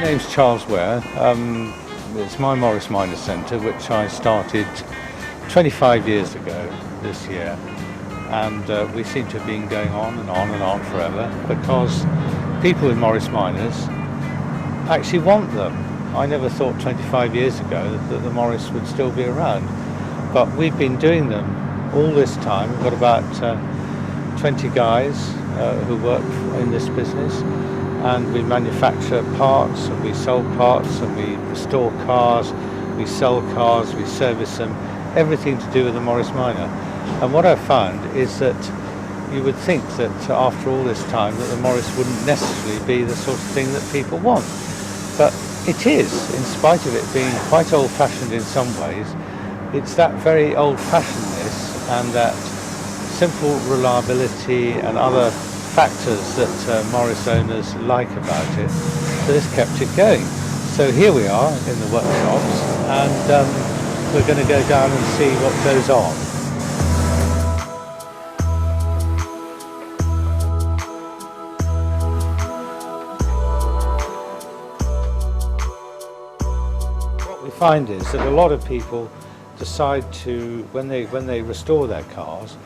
name's Charles Ware. It's my Morris Minor Centre, which I started 25 years ago this year, and we seem to have been going on and on and on forever because people with Morris Minors actually want them. I never thought 25 years ago that the Morris would still be around, but we've been doing them all this time. We've got about 20 guys who work in this business, and we manufacture parts and we sell parts and we restore cars, we sell cars, we service them, everything to do with the Morris Minor. And what I've found is that you would think that after all this time that the Morris wouldn't necessarily be the sort of thing that people want, but it is, in spite of it being quite old-fashioned in some ways. It's that very old-fashionedness and that simple reliability and other factors that Morris owners like about it that has kept it going. So here we are in the workshops, and we're going to go down and see what goes on. What we find is that a lot of people decide to, when they restore their cars,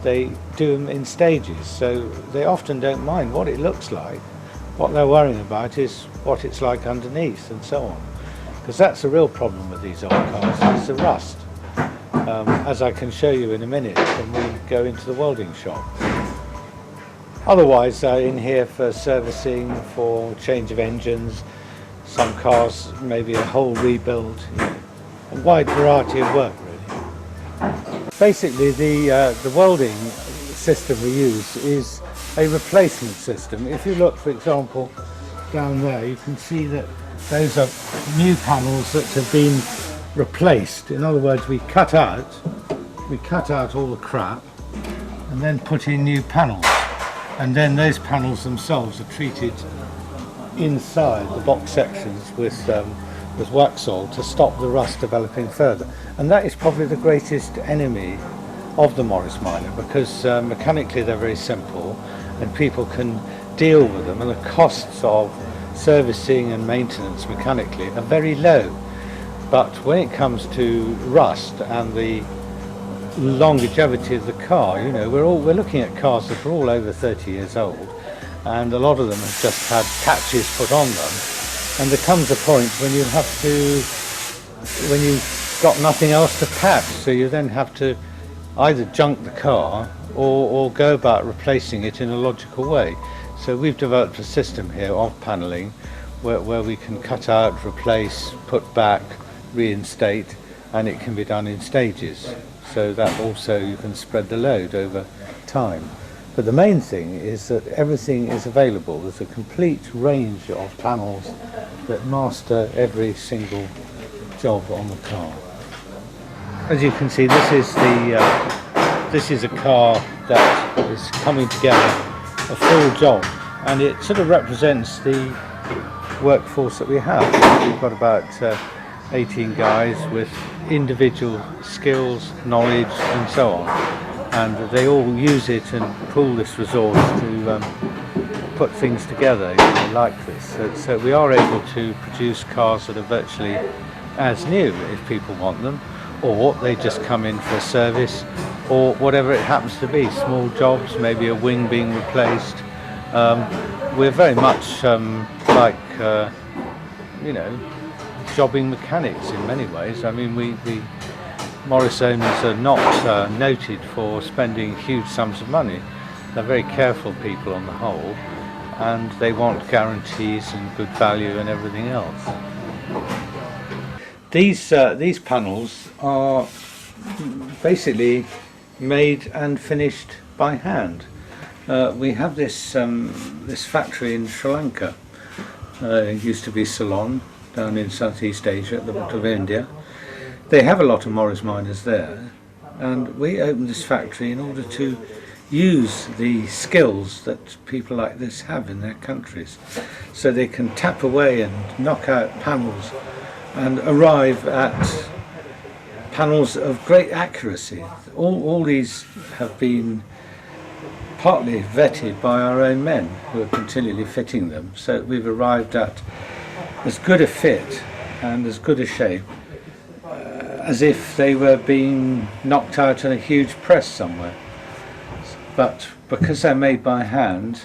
they do them in stages, so they often don't mind what it looks like. What they're worrying about is what it's like underneath and so on, because that's a real problem with these old cars, it's the rust, as I can show you in a minute when we go into the welding shop. Otherwise they're in here for servicing, for change of engines, some cars maybe a whole rebuild, a wide variety of work really. Basically, the welding system we use is a replacement system. If you look, for example, down there, you can see that those are new panels that have been replaced. In other words, we cut out all the crap and then put in new panels. And then those panels themselves are treated inside the box sections with Waxol to stop the rust developing further. And that is probably the greatest enemy of the Morris Minor, because mechanically they're very simple and people can deal with them, and the costs of servicing and maintenance mechanically are very low. But when it comes to rust and the longevity of the car, you know, we're looking at cars that are all over 30 years old, and a lot of them have just had patches put on them. And there comes a point when you have to, when you've got nothing else to patch, so you then have to either junk the car or go about replacing it in a logical way. So we've developed a system here of panelling where we can cut out, replace, put back, reinstate, and it can be done in stages. So that also you can spread the load over time. But the main thing is that everything is available. There's a complete range of panels that master every single job on the car. As you can see, this is a car that is coming together, a full job, and it sort of represents the workforce that we have. We've got about 18 guys with individual skills, knowledge, and so on. And they all use it and pool this resource to put things together, you know, like this. So we are able to produce cars that are virtually as new if people want them, or they just come in for a service, or whatever it happens to be, small jobs, maybe a wing being replaced. We're very much like, you know, jobbing mechanics in many ways. I mean, we Morris owners are not noted for spending huge sums of money. They're very careful people on the whole, and they want guarantees and good value and everything else. These panels are basically made and finished by hand. We have this this factory in Sri Lanka. It used to be Ceylon, down in Southeast Asia at the bottom of India. They have a lot of Morris Minors there, and we opened this factory in order to use the skills that people like this have in their countries, so they can tap away and knock out panels and arrive at panels of great accuracy. All these have been partly vetted by our own men who are continually fitting them, so we've arrived at as good a fit and as good a shape as if they were being knocked out in a huge press somewhere. But because they're made by hand,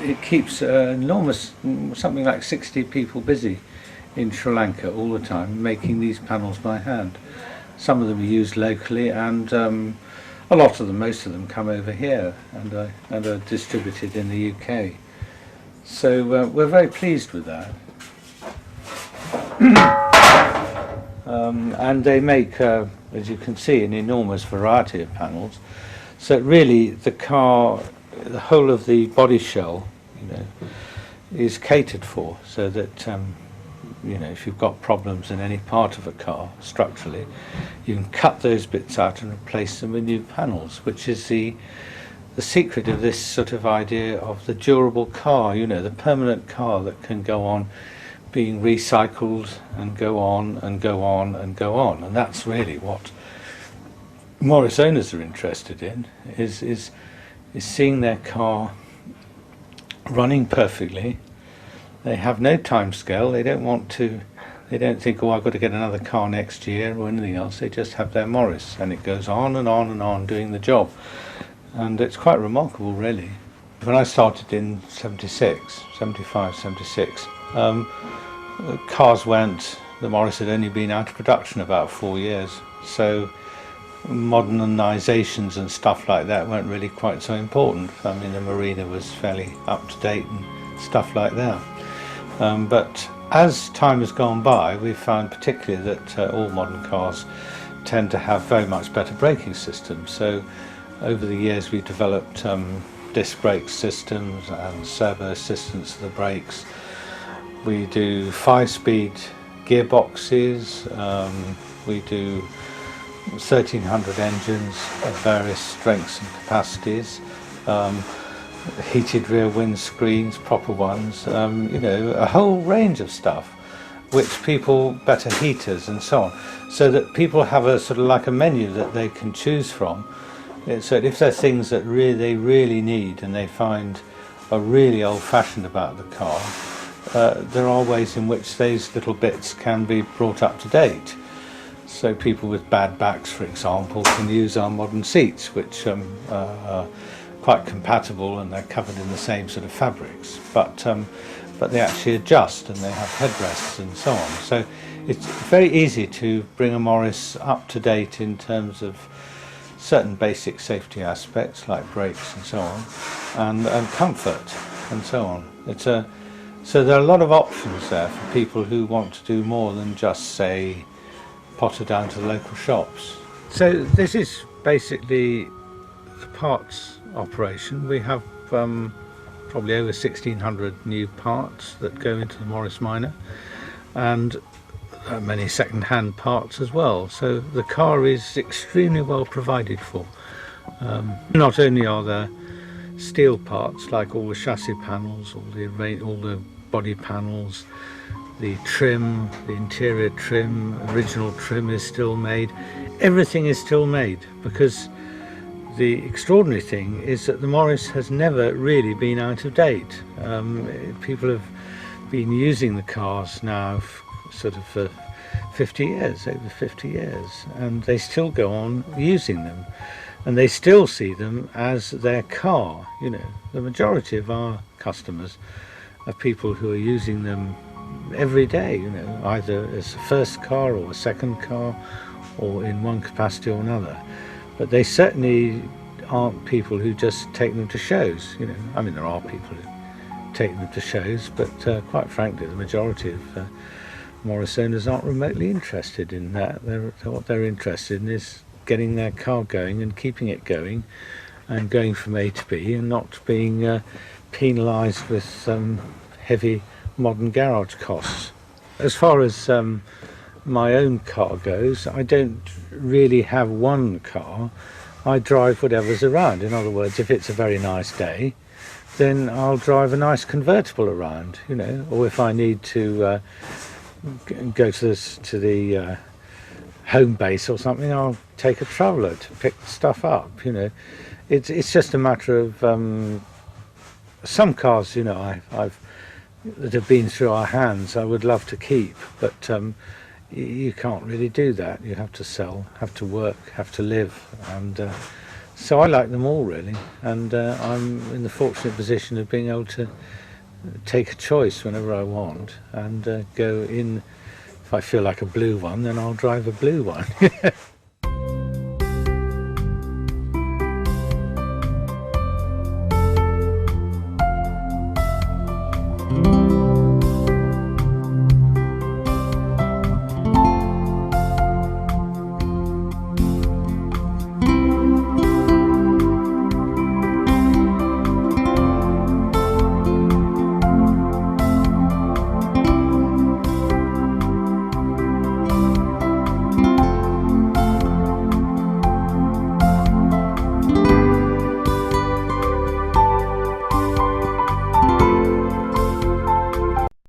it keeps enormous, something like 60 people busy in Sri Lanka all the time making these panels by hand. Some of them are used locally, and a lot of them, most of them, come over here and are distributed in the UK. So we're very pleased with that. And they make, as you can see, an enormous variety of panels. So really, the car, the whole of the body shell, is catered for, so that if you've got problems in any part of a car structurally, you can cut those bits out and replace them with new panels, which is the secret of this sort of idea of the durable car, the permanent car that can go on being recycled and go on and go on and go on. And that's really what Morris owners are interested in, is seeing their car running perfectly. They have no time scale. They don't think, oh, I've got to get another car next year or anything else. They just have their Morris, and it goes on and on and on doing the job. And it's quite remarkable, really. When I started in 75, 76, cars the Morris had only been out of production about 4 years. So modernisations and stuff like that weren't really quite so important. I mean, the Marina was fairly up to date and stuff like that. But as time has gone by, we've found particularly that all modern cars tend to have very much better braking systems. So over the years we've developed disc brake systems and servo assistance to the brakes. We do 5-speed gearboxes. We do 1300 engines of various strengths and capacities. Heated rear windscreens, proper ones, a whole range of stuff, better heaters and so on, so that people have a sort of like a menu that they can choose from. So if there are things that they really need and they find are really old-fashioned about the car, there are ways in which those little bits can be brought up to date. So people with bad backs, for example, can use our modern seats, which are quite compatible, and they're covered in the same sort of fabrics, but they actually adjust and they have headrests and so on. So it's very easy to bring a Morris up to date in terms of certain basic safety aspects like brakes and so on, and comfort and so on. So there are a lot of options there for people who want to do more than just, say, potter down to the local shops. So this is basically the parts operation. We have probably over 1,600 new parts that go into the Morris Minor, and many second-hand parts as well. So the car is extremely well provided for. Not only are there steel parts like all the chassis panels, all the body panels, the trim, the interior trim, original trim is still made. Everything is still made, because the extraordinary thing is that the Morris has never really been out of date. People have been using the cars now sort of for 50 years, over 50 years, and they still go on using them, and they still see them as their car. The majority of our customers are people who are using them every day, either as a first car or a second car, or in one capacity or another. But they certainly aren't people who just take them to shows. I mean, there are people who take them to shows, but quite frankly, the majority of Morris owners aren't remotely interested in that. What they're interested in is getting their car going and keeping it going, and going from A to B, and not being penalised with heavy modern garage costs. As far as my own car goes, I don't really have one car. I drive whatever's around. In other words, if it's a very nice day, then I'll drive a nice convertible around, or if I need to go to the home base or something, I'll take a traveller to pick stuff up. It's just a matter of some cars. I've that have been through our hands I would love to keep, but you can't really do that. You have to sell, have to work, have to live, and so I like them all really, and I'm in the fortunate position of being able to take a choice whenever I want and go in. If I feel like a blue one, then I'll drive a blue one.